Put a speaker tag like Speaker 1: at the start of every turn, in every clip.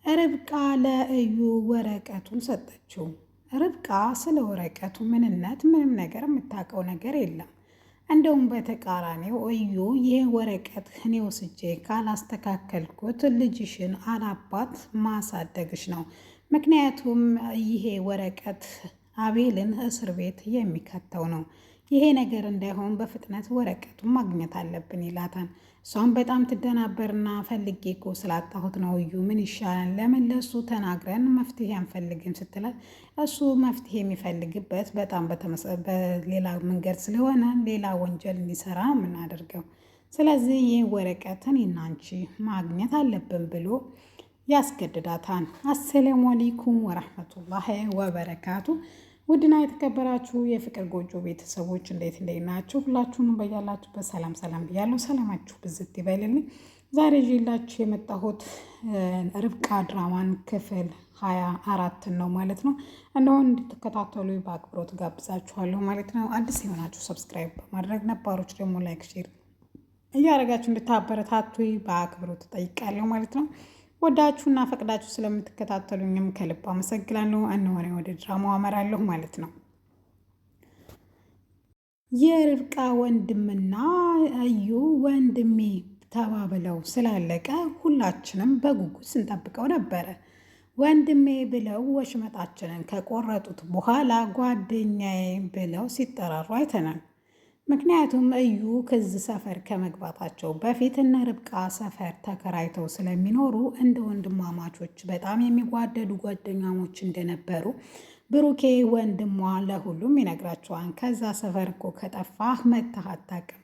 Speaker 1: ርብቃ ለእዩ ወረቀቱን ሰጠችው። ርብቃ ስለ ወረቀቱ ምንነት ምንም ነገር የምታውቀው ነገር የለም። እንደውም በተቃራኒው እዩ ይህ ወረቀት እኔ ወስጄ ካላስተካከልኩት ልጅሽን አላባት ማሳደግሽ ነው። ምክንያቱም ይሄ ወረቀት አቤልን እስር ቤት የሚከተው ነው። ይሄ ነገር እንዳይሆን በፍጥነት ወረቀቱን ማግኘት አለብን ይላታል። እሷም በጣም ትደናበርና ፈልጌ እኮ ስላጣሁት ነው እዩ ምን ይሻላል? ለምን ለሱ ተናግረን መፍትሄ አንፈልግም ስትላት እሱ መፍትሄ የሚፈልግበት በጣም በሌላ መንገድ ስለሆነ ሌላ ወንጀል እንዲሰራ የምናደርገው ስለዚህ ይህ ወረቀት እኔና አንቺ ማግኘት አለብን ብሎ ያስገድዳታል። አሰላሙ አለይኩም ወረህመቱላሂ ወበረካቱ። ውድና የተከበራችሁ የፍቅር ጎጆ ቤተሰቦች እንዴት ናችሁ? ሁላችሁንም በያላችሁበት ሰላም ሰላም ብያለሁ። ሰላማችሁ ብዝት ይበልልኝ። ዛሬ ይዤላችሁ የመጣሁት ርብቃ ድራማን ክፍል 24 ነው ማለት ነው። እንደው እንድትከታተሉ በአክብሮት ጋብዛችኋለሁ ማለት ነው። አዲስ የሆናችሁ ሰብስክራይብ በማድረግ ነባሮች ደግሞ ላይክ፣ ሼር እያደረጋችሁ እንድታበረታቱ በአክብሮት ጠይቃለሁ ማለት ነው። ወዳችሁና ፈቅዳችሁ ስለምትከታተሉኝም ከልብ አመሰግናለሁ። እነሆ ወደ ድራማው አመራለሁ ማለት ነው። የርብቃ ወንድምና እዩ ወንድሜ ተባብለው ስላለቀ ሁላችንም በጉጉት ስንጠብቀው ነበረ። ወንድሜ ብለው ወሽመጣችንን ከቆረጡት በኋላ ጓደኛዬ ብለው ሲጠራሩ አይተናል። ምክንያቱም እዩ ከዚህ ሰፈር ከመግባታቸው በፊት እነ ርብቃ ሰፈር ተከራይተው ስለሚኖሩ እንደ ወንድማማቾች በጣም የሚጓደዱ ጓደኛሞች እንደነበሩ ብሩኬ ወንድሟ ለሁሉም ይነግራቸዋል። ከዛ ሰፈር እኮ ከጠፋህ መተህ አታውቅም፣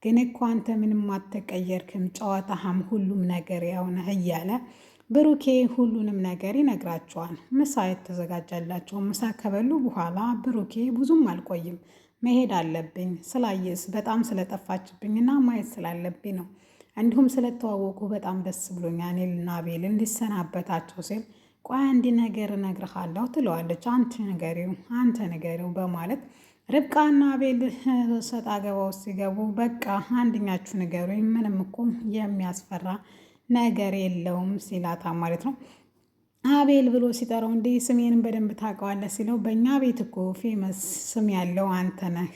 Speaker 1: ግን እኮ አንተ ምንም አትቀየርክም፣ ጨዋታህም ሁሉም ነገር ያው ነህ እያለ ብሩኬ ሁሉንም ነገር ይነግራቸዋል። ምሳ የተዘጋጃላቸው ምሳ ከበሉ በኋላ ብሩኬ ብዙም አልቆይም መሄድ አለብኝ ስላየስ በጣም ስለጠፋችብኝና ማየት ስላለብኝ ነው። እንዲሁም ስለተዋወቁ በጣም ደስ ብሎኛል እኔና አቤል እንዲሰናበታቸው ሲል ቆይ አንድ ነገር እነግርሃለሁ ትለዋለች። አንተ ንገሪው በማለት ርብቃና አቤል ሰጣ ገባ ውስጥ ሲገቡ በቃ አንድኛችሁ ንገሩኝ፣ ምንም እኮ የሚያስፈራ ነገር የለውም ሲላታ ማለት ነው። አቤል ብሎ ሲጠራው እንዲህ ስሜንም በደንብ ታውቀዋለህ ሲለው በእኛ ቤት እኮ ፌመስ ስም ያለው አንተ ነህ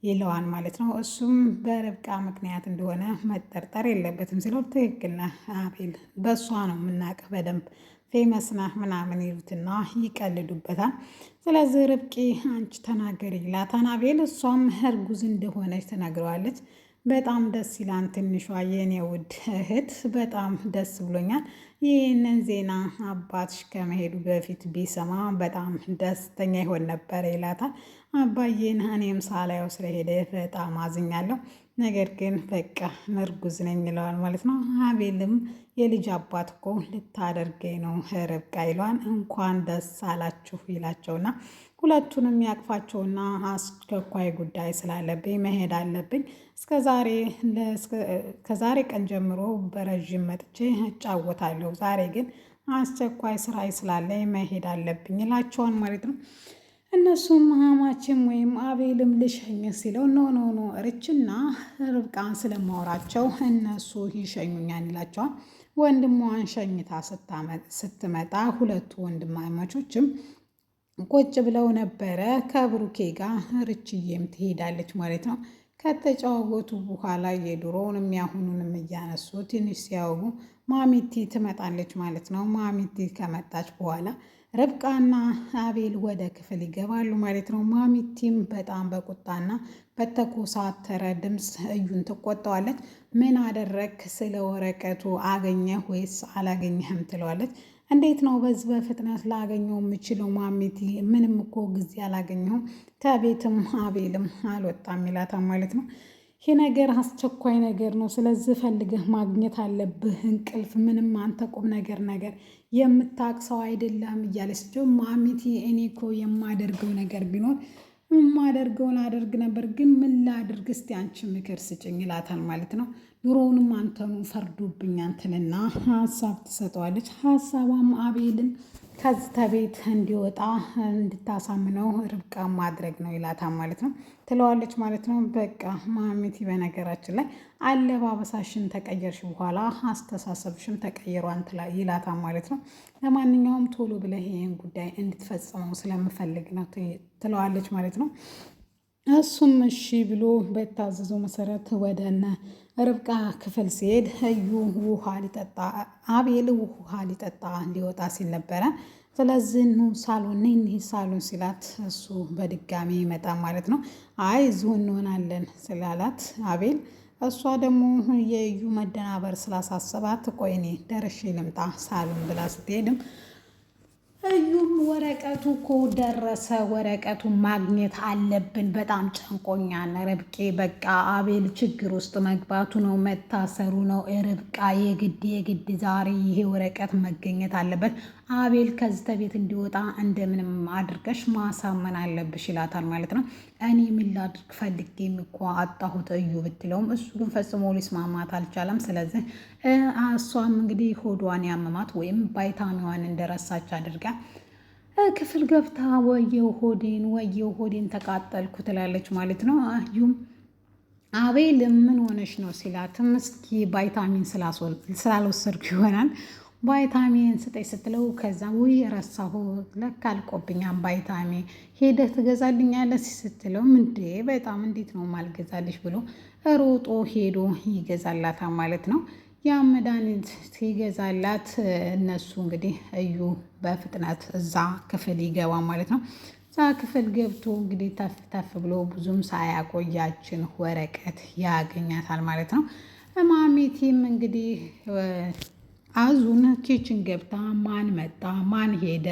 Speaker 1: ይለዋል ማለት ነው። እሱም በርብቃ ምክንያት እንደሆነ መጠርጠር የለበትም ሲለው ትክክል ነህ አቤል፣ በእሷ ነው የምናውቅህ በደንብ ፌመስ ነህ ምናምን ይሉትና ይቀልዱበታል። ስለዚህ ርብቃ አንቺ ተናገሪ ይላታል አቤል። እሷም እርጉዝ እንደሆነች ትነግረዋለች። በጣም ደስ ይላል ትንሿ የኔ ውድ እህት፣ በጣም ደስ ብሎኛል። ይህንን ዜና አባትሽ ከመሄዱ በፊት ቢሰማ በጣም ደስተኛ ይሆን ነበር ይላታል። አባዬን እኔም ሳላየው ስለሄደ በጣም አዝኛለሁ፣ ነገር ግን በቃ እርጉዝ ነኝ ይለዋል ማለት ነው። አቤልም የልጅ አባት እኮ ልታደርገኝ ነው ርብቃ ይለዋል። እንኳን ደስ አላችሁ ይላቸውና ሁለቱንም ያቅፋቸውና አስቸኳይ ጉዳይ ስላለብኝ መሄድ አለብኝ፣ ከዛሬ ቀን ጀምሮ በረዥም መጥቼ እጫወታለሁ፣ ዛሬ ግን አስቸኳይ ስራ ስላለኝ መሄድ አለብኝ ይላቸዋል ማለት ነው። እነሱም አማችም ወይም አቤልም ልሸኝ ሲለው ኖ ርችና ርብቃን ስለማወራቸው እነሱ ይሸኙኛል ይላቸዋል። ወንድሟን ሸኝታ ስትመጣ ሁለቱ ወንድማማቾችም ቁጭ ብለው ነበረ። ከብሩኬ ጋር ርችዬም ትሄዳለች ማለት ነው። ከተጫወቱ በኋላ የድሮውንም ያሁኑንም እያነሱ ትንሽ ሲያወጉ ማሚቲ ትመጣለች ማለት ነው። ማሚቲ ከመጣች በኋላ ርብቃና አቤል ወደ ክፍል ይገባሉ ማለት ነው። ማሚቲም በጣም በቁጣና በተኮሳተረ ድምፅ እዩን ትቆጣዋለች። ምን አደረክ? ስለ ወረቀቱ አገኘህ ወይስ አላገኘህም? ትለዋለች። እንዴት ነው በዚህ በፍጥነት ላገኘው የምችለው ማሚቲ? ምንም እኮ ጊዜ አላገኘሁም፣ ከቤትም አቤልም አልወጣም ይላታል ማለት ነው። ይህ ነገር አስቸኳይ ነገር ነው፣ ስለዚህ ፈልገህ ማግኘት አለብህ። እንቅልፍ ምንም አንተ ቁም ነገር የምታውቅ ሰው አይደለም እያለች ስትል ማሚቲ እኔ እኮ የማደርገው ነገር ቢኖር የማደርገውን አደርግ ነበር፣ ግን ምን ላድርግ? እስቲ አንቺ ምክር ስጭኝ ይላታል ማለት ነው። ኑሮውንም አንተኑ ፈርዶብኝ አንትንና ሀሳብ ትሰጠዋለች። ሀሳቧም አቤልን ከዚህ ተቤት እንዲወጣ እንድታሳምነው ርብቃ ማድረግ ነው ይላታል ማለት ነው ትለዋለች ማለት ነው። በቃ ማሚቲ በነገራችን ላይ አለባበሳሽን ተቀየርሽ በኋላ አስተሳሰብሽም ተቀይሯን ይላታል ማለት ነው። ለማንኛውም ቶሎ ብለህ ይህን ጉዳይ እንድትፈጽመው ስለምፈልግ ነው ትለዋለች ማለት ነው። እሱም እሺ ብሎ በታዘዘው መሰረት ወደነ ርብቃ ክፍል ሲሄድ እዩ ውሃ ሊጠጣ አቤል ውሃ ሊጠጣ ሊወጣ ሲል ነበረ። ስለዚህ ኑ ሳሎን ነይ ሳሎን ሲላት እሱ በድጋሚ ይመጣ ማለት ነው። አይ እዚሁ እንሆናለን ስላላት አቤል እሷ ደግሞ የእዩ መደናበር ስላሳሰባት ቆይ እኔ ደርሼ ልምጣ ሳሎን ብላ ስትሄድም እዩም ወረቀቱ እኮ ደረሰ፣ ወረቀቱን ማግኘት አለብን፣ በጣም ጨንቆኛል ርብቃ፣ በቃ አቤል ችግር ውስጥ መግባቱ ነው፣ መታሰሩ ነው። ርብቃ የግድ ዛሬ ይሄ ወረቀት መገኘት አለበት፣ አቤል ከዚህ ቤት እንዲወጣ እንደምንም አድርገሽ ማሳመን አለብሽ ይላታል ማለት ነው። እኔ ምን ላድርግ ፈልጌም እኮ አጣሁት እዩ ብትለውም እሱ ግን ፈጽሞ ሊስማማት አልቻለም። ስለዚህ እሷም እንግዲህ ሆዷን ያመማት ወይም ቫይታሚኗን እንደረሳች አድርጋ ክፍል ገብታ ወየው ሆዴን ተቃጠልኩ ትላለች ማለት ነው። እዩም አቤል ምን ሆነሽ ነው ሲላትም እስኪ ቫይታሚን ስላልወሰድኩ ይሆናል ቫይታሚን ስጠኝ ስትለው ከዛ ውይ ረሳሁ ለካ አልቆብኛም ቫይታሚን ሄደህ ትገዛልኛለህ ስትለው እንዴ በጣም እንዴት ነው ማልገዛልሽ ብሎ ሮጦ ሄዶ ይገዛላታል ማለት ነው። ያ መድኃኒት ሲገዛላት እነሱ እንግዲህ እዩ በፍጥነት እዛ ክፍል ይገባ ማለት ነው። እዛ ክፍል ገብቶ እንግዲህ ተፍ ብሎ ብዙም ሳያቆያችን ወረቀት ያገኛታል ማለት ነው። ማሚቲም እንግዲህ አዙን ኪችን ገብታ ማን መጣ ማን ሄደ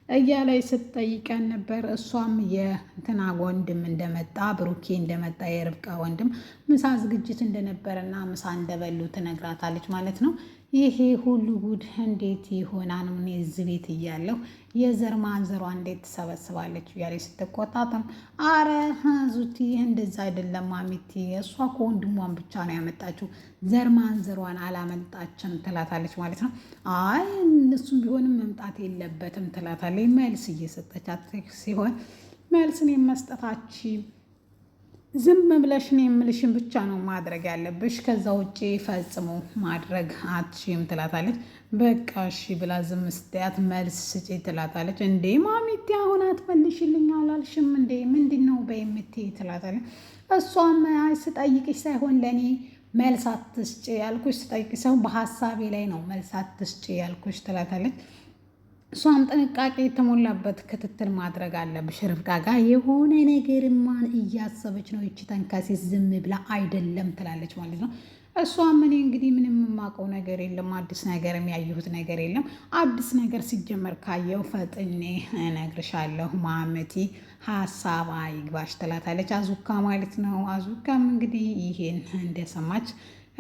Speaker 1: እያላይ ስትጠይቀን ነበር። እሷም የእንትና ወንድም እንደመጣ ብሩኬ እንደመጣ የርብቃ ወንድም ምሳ ዝግጅት እንደነበረና ምሳ እንደበሉ ትነግራታለች ማለት ነው። ይሄ ሁሉ ጉድ እንዴት ይሆናል? እኔ እዚህ ቤት እያለሁ የዘር ማንዘሯ እንዴት ትሰበስባለች እያለች ስትቆጣትም አረ ዙቲ እንደዛ አይደለም ማሚቲ፣ እሷ ከወንድሟን ብቻ ነው ያመጣችው ዘር ማንዘሯን አላመጣችም ትላታለች ማለት ነው። አይ እሱም ቢሆንም መምጣት የለበትም ትላታለች። መልስ እየሰጠቻት ሲሆን መልስን የመስጠታች ዝም ብለሽን የምልሽን ብቻ ነው ማድረግ ያለብሽ፣ ከዛ ውጭ ፈጽሞ ማድረግ አትሽም ትላታለች። በቃ እሺ ብላ ዝም ስትያት መልስ ስጪ ትላታለች። እንዴ ማሚቴ አሁን አትመልሽልኝ አላልሽም እንዴ ምንድን ነው በምቴ ትላታለች። እሷም ስጠይቅሽ ሳይሆን ለእኔ መልስ አትስጪ ያልኩሽ፣ ስጠይቅሽ ሳይሆን በሀሳቤ ላይ ነው መልስ አትስጪ ያልኩሽ ትላታለች። እሷም ጥንቃቄ የተሞላበት ክትትል ማድረግ አለብሽ ርብቃ ጋር የሆነ ነገርማን እያሰበች ነው ይቺ ተንከሴት ዝም ብላ አይደለም ትላለች ማለት ነው። እሷም እኔ እንግዲህ ምንም የማውቀው ነገር የለም፣ አዲስ ነገር የሚያየሁት ነገር የለም፣ አዲስ ነገር ሲጀመር ካየው ፈጥኔ እነግርሻለሁ ማመቲ ሀሳብ አይግባሽ ትላታለች። አዙካ ማለት ነው። አዙካም እንግዲህ ይሄን እንደሰማች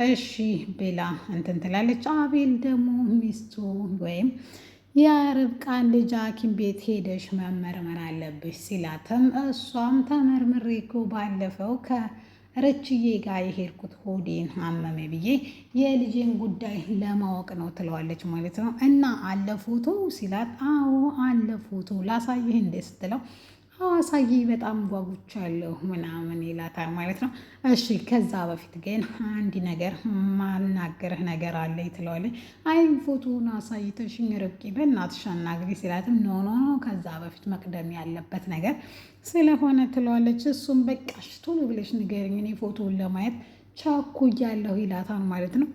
Speaker 1: እሺ ብላ እንትን ትላለች። አቤል ደግሞ ሚስቱ ወይም የርብቃን ልጅ ሐኪም ቤት ሄደሽ መመርመር አለብሽ ሲላትም እሷም ተመርምሬ እኮ ባለፈው ከርችዬ ጋር የሄድኩት ሆዴን አመመ ብዬ የልጄን ጉዳይ ለማወቅ ነው ትለዋለች ማለት ነው። እና አለ ፎቶ ሲላት አዎ አለ ፎቶ ላሳይህ እንዴ ስትለው አሳይ በጣም ጓጉቻለሁ ምናምን ይላታል ማለት ነው። እሺ ከዛ በፊት ግን አንድ ነገር ማናገርህ ነገር አለ ትለዋለች። አይ ፎቶውን አሳይተሽኝ ርብቃ በእናትሽ አናግሪ ሲላትም ኖ ከዛ በፊት መቅደም ያለበት ነገር ስለሆነ ትለዋለች። እሱም በቃሽ ቶሎ ብለሽ ንገሪኝ እኔ ፎቶውን ለማየት ቻኩያለሁ ይላታል ማለት ነው።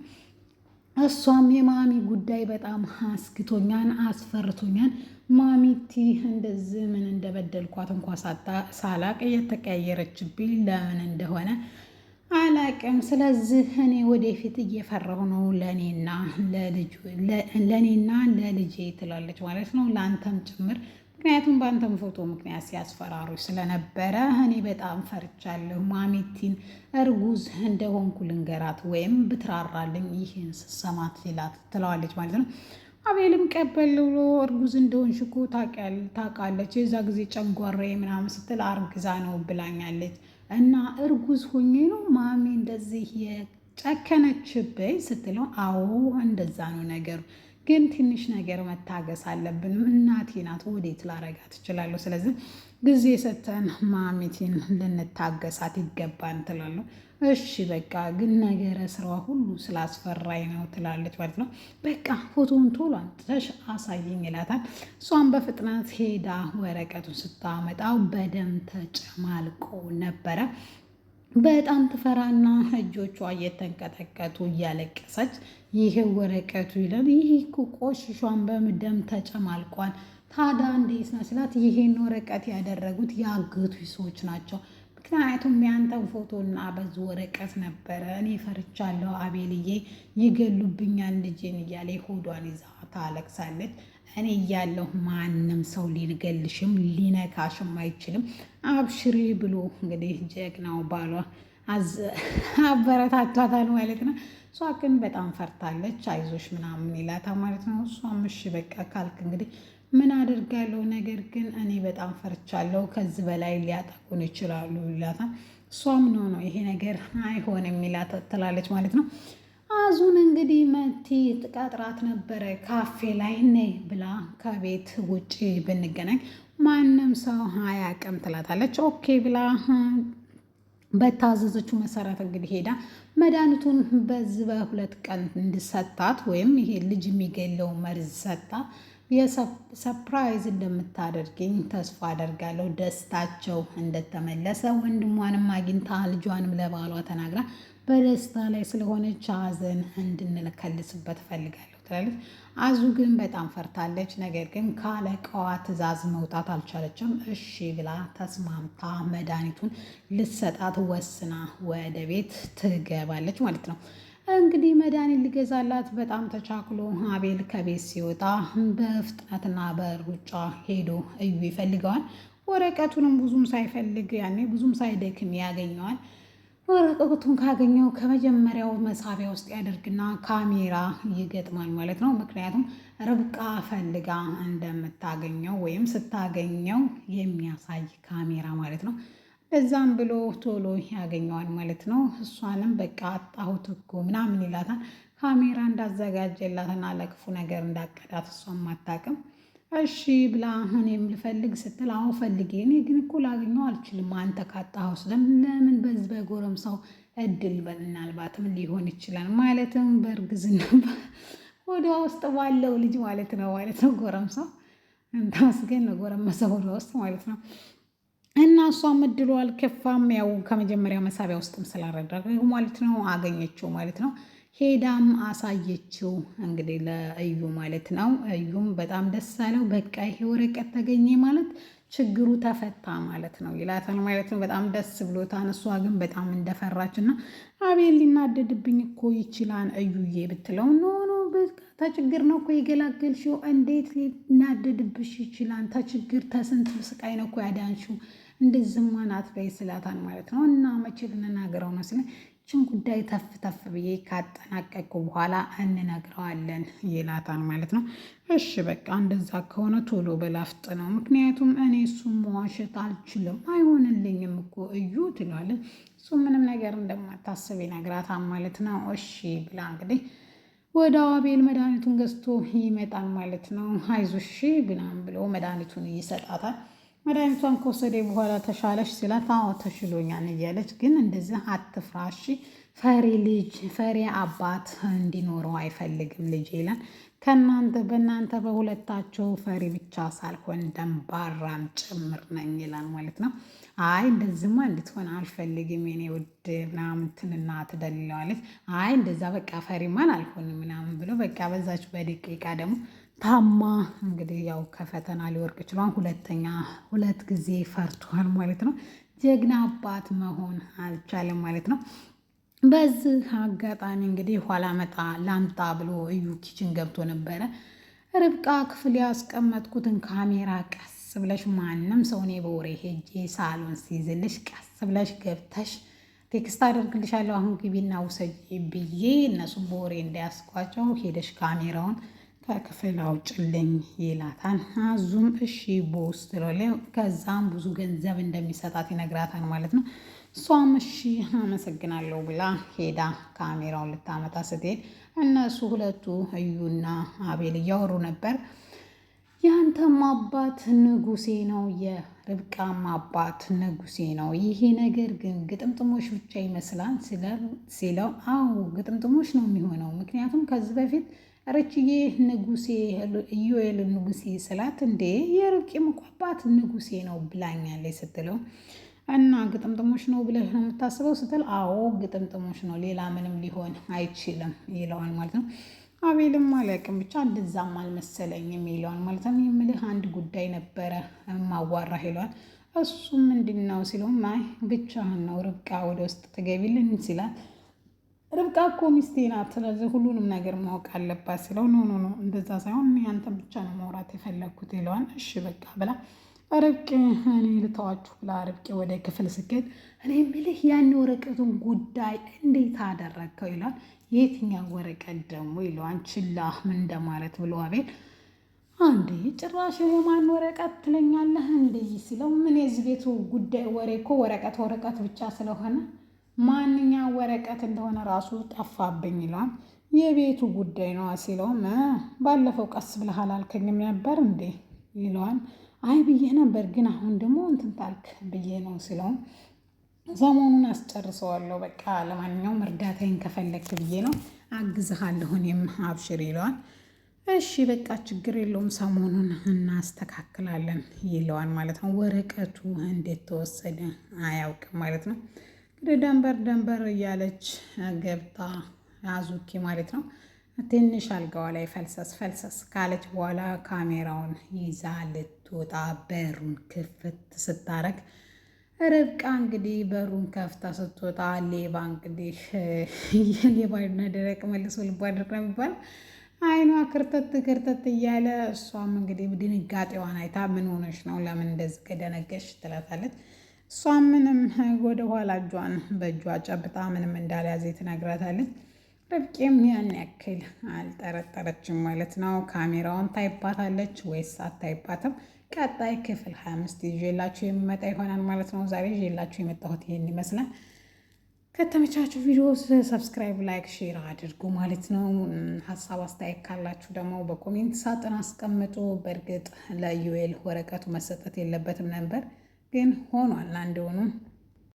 Speaker 1: እሷም የማሚ ጉዳይ በጣም አስግቶኛን አስፈርቶኛን ማሚቲ እንደዚህ ምን እንደበደልኳት እንኳ ሳላቅ እየተቀያየረችብኝ ለምን እንደሆነ አላቅም። ስለዚህ እኔ ወደፊት እየፈራሁ ነው ለእኔና ለልጄ ትላለች ማለት ነው። ለአንተም ጭምር ምክንያቱም በአንተም ፎቶ ምክንያት ሲያስፈራሩ ስለነበረ እኔ በጣም ፈርቻለሁ። ማሚቲን እርጉዝ እንደሆንኩ ልንገራት ወይም ብትራራልኝ ይህን ስሰማት ትለዋለች ማለት ነው። አቤልም ቀበል ብሎ እርጉዝ እንደሆንሽ እኮ ታውቃለች፣ የዛ ጊዜ ጨጓራዬ ምናምን ስትል አርግዛ ነው ብላኛለች እና እርጉዝ ሆኜ ነው ማሚ እንደዚህ ጨከነችብኝ ስትለው አዎ እንደዛ ነው ነገሩ፣ ግን ትንሽ ነገር መታገስ አለብን። እናቴ ናት፣ ወዴት ላረጋት እችላለሁ? ስለዚህ ጊዜ ሰተን ማሚቲን ልንታገሳት ይገባን ትላለሁ። እሺ በቃ ግን ነገረ ስራዋ ሁሉ ስላስፈራኝ ነው ትላለች ማለት ነው። በቃ ፎቶውን ቶሎ አንጥተሽ አሳይኝ ይላታል። እሷን በፍጥነት ሄዳ ወረቀቱን ስታመጣው በደም ተጨማልቆ ነበረ። በጣም ትፈራና እጆቿ እየተንቀጠቀጡ እያለቀሰች ይህ ወረቀቱ ይላል፣ ይህ እኮ ቆሽሿን በደም ተጨማልቋል። ታዲያ እንዴት ነው ስላት፣ ይሄን ወረቀት ያደረጉት ያገቱ ሰዎች ናቸው። ምክንያቱም ያንተን ፎቶና በዙ ወረቀት ነበረ። እኔ ፈርቻለሁ አቤልዬ፣ ይገሉብኛል ልጄን እያለ ሆዷን ይዛ ታለቅሳለች። እኔ እያለሁ ማንም ሰው ሊገልሽም ሊነካሽም አይችልም፣ አብሽሪ ብሎ እንግዲህ ጀግናው ባሏ አበረታቷታል ማለት ነው። እሷ ግን በጣም ፈርታለች። አይዞሽ ምናምን ይላታል ማለት ነው። እሷም እሺ በቃ ካልክ እንግዲህ ምን አድርጋለሁ፣ ነገር ግን እኔ በጣም ፈርቻለሁ፣ ከዚህ በላይ ሊያጠቁን ይችላሉ ይላታል። እሷም ነው ይሄ ነገር አይሆንም ይላት ትላለች ማለት ነው። አዙን እንግዲህ መቲ ቀጥራት ነበረ ካፌ ላይ ነይ ብላ ከቤት ውጭ ብንገናኝ ማንም ሰው አያውቅም ትላታለች። ኦኬ ብላ በታዘዘችው መሰረት እንግዲህ ሄዳ መድኃኒቱን በዚህ በ2 ቀን እንድሰጣት ወይም ይሄ ልጅ የሚገለው መርዝ ሰጣ የሰፕራይዝ እንደምታደርገኝ ተስፋ አደርጋለሁ። ደስታቸው እንደተመለሰ ወንድሟንም አግኝታ ልጇንም ለባሏ ተናግራ በደስታ ላይ ስለሆነች ሀዘን እንድንከልስበት እፈልጋለሁ ትላለች። አዙ ግን በጣም ፈርታለች። ነገር ግን ካለቃዋ ትዕዛዝ መውጣት አልቻለችም። እሺ ብላ ተስማምታ መድኃኒቱን ልትሰጣት ወስና ወደ ቤት ትገባለች ማለት ነው። እንግዲህ መድኃኒት ሊገዛላት በጣም ተቻክሎ አቤል ከቤት ሲወጣ በፍጥነትና በሩጫ ሄዶ እዩ ይፈልገዋል። ወረቀቱንም ብዙም ሳይፈልግ ያኔ ብዙም ሳይደክም ያገኘዋል። ወረቀቱን ካገኘው ከመጀመሪያው መሳቢያ ውስጥ ያደርግና ካሜራ ይገጥማል ማለት ነው። ምክንያቱም ርብቃ ፈልጋ እንደምታገኘው ወይም ስታገኘው የሚያሳይ ካሜራ ማለት ነው። እዛም ብሎ ቶሎ ያገኘዋል ማለት ነው። እሷንም በቃ አጣሁት እኮ ምናምን ይላታል። ካሜራ እንዳዘጋጀላትና ለክፉ ነገር እንዳቀዳት እሷም አታውቅም። እሺ ብላ እኔም ልፈልግ ስትል አዎ ፈልጌ፣ እኔ ግን እኮ ላገኘው አልችልም አንተ ካጣኸው ለምን በዚህ በጎረምሳው እድል ምናልባትም ሊሆን ይችላል ማለትም በእርግዝና ወደ ውስጥ ባለው ልጅ ማለት ነው ጎረምሳው እንታስገን ጎረመሰ ወደ ውስጥ ማለት ነው። እና እሷም እድሉ አልከፋም። ያው ከመጀመሪያ መሳቢያ ውስጥም ስላረዳገው ማለት ነው አገኘችው ማለት ነው። ሄዳም አሳየችው እንግዲህ ለእዩ ማለት ነው። እዩም በጣም ደስ አለው። በቃ ይሄ ወረቀት ተገኘ ማለት ችግሩ ተፈታ ማለት ነው ይላታል ማለት ነው። በጣም ደስ ብሎታል። እሷ ግን በጣም እንደፈራች እና አቤል ሊናደድብኝ እኮ ይችላል እዩዬ ብትለው ኖ ተችግር ነው እኮ የገላገልሽው፣ እንዴት ሊናደድብሽ ይችላል? ተችግር ተስንት ስቃይ ነው እኮ ያዳንሽው፣ እንደዝማ ናት በይ ስላታን ማለት ነው። እና መቼ ልንናገረው ነው ስለ ችን ጉዳይ ተፍ ተፍ ብዬ ካጠናቀቁ በኋላ እንነግረዋለን ይላታል ማለት ነው። እሺ በቃ እንደዛ ከሆነ ቶሎ በላፍጥ ነው፣ ምክንያቱም እኔ እሱም መዋሸት አልችልም፣ አይሆንልኝም እኮ እዩ ትለዋለች። እሱ ምንም ነገር እንደማታስብ ይነግራታል ማለት ነው። እሺ ብላ እንግዲህ ወደ አቤል መድኃኒቱን ገዝቶ ይመጣል ማለት ነው። አይዞሽ ብናም ብሎ መድኃኒቱን ይሰጣታል። መድኃኒቷን ከወሰደ በኋላ ተሻለሽ ሲላት አዎ ተሽሎኛል እያለች ግን እንደዚህ አትፍራሽ፣ ፈሪ አባት እንዲኖረው አይፈልግም ልጅ ይላል። በእናንተ በሁለታቸው ፈሪ ብቻ ሳልሆን ደንባራም ጭምር ነኝ ይላል ማለት ነው። አይ እንደዚህማ እንድትሆን አልፈልግም የኔ ውድ ምናምን ትልና ትደልለዋለች። አይ እንደዛ በቃ ፈሪማን አልሆንም ምናምን ብሎ በቃ በዛች በደቂቃ ደግሞ ታማ እንግዲህ ያው ከፈተና ሊወርቅ ችሏል። 2 ጊዜ ፈርቷል ማለት ነው። ጀግና አባት መሆን አልቻለም ማለት ነው። በዚህ አጋጣሚ እንግዲህ ኋላ ላምጣ ብሎ እዩ ኪችን ገብቶ ነበረ። ርብቃ ክፍል ያስቀመጥኩትን ካሜራ ቀስ ብለሽ ማንም ሰው እኔ በወሬ ሄጄ ሳሎን ሲይዝልሽ ቀስ ብለሽ ገብተሽ ቴክስት አደርግልሻለሁ አሁን ግቢና ውሰጂ ብዬ እነሱም በወሬ እንዳያስቋቸው ሄደሽ ካሜራውን ከክፍል አውጭልኝ ይላታል። አዙም እሺ ቦስ ትሎለ ከዛም ብዙ ገንዘብ እንደሚሰጣት ይነግራታል ማለት ነው። እሷም እሺ አመሰግናለሁ ብላ ሄዳ ካሜራውን ልታመጣ ስትሄድ እነሱ ሁለቱ እዩና አቤል እያወሩ ነበር። ያንተም አባት ንጉሴ ነው፣ የርብቃም አባት ንጉሴ ነው። ይሄ ነገር ግን ግጥምጥሞች ብቻ ይመስላል ሲለው፣ አዎ ግጥምጥሞች ነው የሚሆነው። ምክንያቱም ከዚህ በፊት ረችዬ ንጉሴ ኢዮኤል ንጉሴ ስላት፣ እንዴ የርብቃም እኮ አባት ንጉሴ ነው ብላኛለች ስትለው፣ እና ግጥምጥሞች ነው ብለህ ነው የምታስበው ስትል፣ አዎ ግጥምጥሞች ነው፣ ሌላ ምንም ሊሆን አይችልም ይለዋል ማለት ነው። አቤልም አላውቅም ብቻ እንደዛም አልመሰለኝም ይለዋል ማለት ነው። የምልህ አንድ ጉዳይ ነበረ ማዋራህ ይለዋል። እሱም ምንድን ነው ሲለው፣ አይ ብቻህን ነው ርብቃ ወደ ውስጥ ትገቢልን ሲላል፣ ርብቃ እኮ ሚስቴ ናት፣ ስለዚህ ሁሉንም ነገር ማወቅ አለባት ሲለው፣ ኖ እንደዛ ሳይሆን ያንተ ብቻ ነው ማውራት የፈለግኩት ይለዋል። እሺ በቃ ብላ ርብቃ እኔ ልተዋችሁ ብላ ርብቃ ወደ ክፍል ስትሄድ፣ እኔ የምልህ ያን ወረቀቱን ጉዳይ እንዴት አደረግከው ይለዋል። የትኛው ወረቀት ደግሞ ይለዋል። ችላ ምን እንደማለት ብሎ አቤል፣ አንዴ ጭራሽ የማን ወረቀት ትለኛለህ እንዴ ሲለው፣ ምን የዚህ ቤቱ ጉዳይ ወሬ እኮ ወረቀት ብቻ ስለሆነ ማንኛው ወረቀት እንደሆነ ራሱ ጠፋብኝ ይለዋል። የቤቱ ጉዳይ ነው ሲለውም፣ ባለፈው ቀስ ብለህ አላልከኝም ነበር እንዴ ይለዋል። አይ ብዬ ነበር ግን አሁን ደግሞ እንትን ታልክ ብዬ ነው ሲለውም፣ ሰሞኑን አስጨርሰዋለሁ በቃ ለማንኛውም እርዳታዬን ከፈለግክ ብዬ ነው አግዝሃለሁ እኔም አብሽር ይለዋል። እሺ በቃ ችግር የለውም ሰሞኑን እናስተካክላለን ይለዋል ማለት ነው። ወረቀቱ እንዴት ተወሰደ አያውቅም ማለት ነው። እንግዲህ ደንበር እያለች ገብታ አዙኪ ማለት ነው ትንሽ አልጋዋ ላይ ፈልሰስ ካለች በኋላ ካሜራውን ይዛ ልትወጣ በሩን ክፍት ስታረግ፣ ርብቃ እንግዲህ በሩን ከፍታ ስትወጣ ሌባ እንግዲህ የሌባ ደረቅ መልሶ ልቧ ድርቅ ነው የሚባል አይኗ ክርተት እያለ፣ እሷም እንግዲህ ድንጋጤዋን አይታ ምን ሆነች ነው ለምን እንደዚህ ከደነገሽ ትላታለች። እሷም ምንም ወደ ኋላ እጇን በእጇ ጨብጣ ምንም እንዳልያዘ ትነግራታለች። ርብቃም ያን ያክል አልጠረጠረችም ማለት ነው። ካሜራውን ታይባታለች ወይስ አታይባትም? ቀጣይ ክፍል 25 ይዤላችሁ የሚመጣ ይሆናል ማለት ነው። ዛሬ ይዤላችሁ የመጣሁት ይሄን ይመስላል። ከተመቻችሁ ቪዲዮ ሰብስክራይብ፣ ላይክ፣ ሼር አድርጉ ማለት ነው። ሀሳብ አስተያየት ካላችሁ ደግሞ በኮሜንት ሳጥን አስቀምጡ። በእርግጥ ለኢዮኤል ወረቀቱ መሰጠት የለበትም ነበር ግን ሆኗል አንድ ሆኑ